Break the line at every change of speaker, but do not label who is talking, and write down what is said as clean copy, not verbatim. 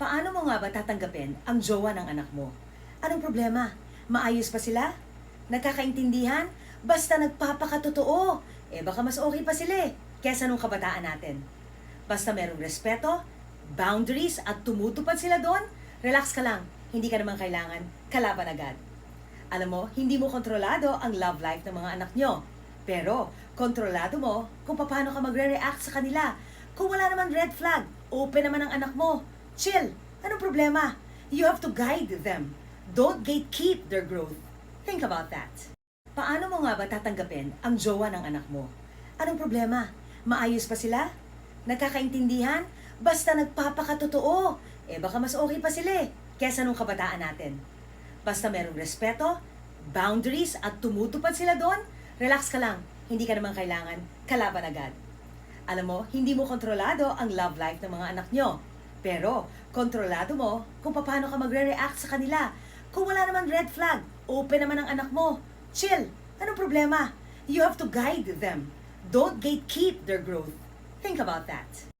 Paano mo nga ba tatanggapin ang jowa ng anak mo? Anong problema? Maayos pa sila? Nagkakaintindihan? Basta nagpapakatotoo. Baka mas okay pa sila kesa nung kabataan natin. Basta merong respeto, boundaries at tumutupad sila doon, relax ka lang. Hindi ka naman kailangan kalaban agad. Alam mo, hindi mo kontrolado ang love life ng mga anak nyo. Pero, kontrolado mo kung paano ka magre-react sa kanila. Kung wala naman red flag, open naman ang anak mo. Chill. Anong problema? You have to guide them. Don't gatekeep their growth. Think about that. Paano mo nga ba tatanggapin ang jowa ng anak mo? Anong problema? Maayos pa sila? Nagkakaintindihan? Basta nagpapakatotoo. Baka mas okay pa sila kesa nung kabataan natin. Basta merong respeto, boundaries at tumutupad sila doon, relax ka lang. Hindi ka naman kailangan kalaban agad. Alam mo, hindi mo kontrolado ang love life ng mga anak nyo. Pero, kontrolado mo kung paano ka magre-react sa kanila. Kung wala naman red flag, open naman ang anak mo. Chill. Anong problema? You have to guide them. Don't gatekeep their growth. Think about that.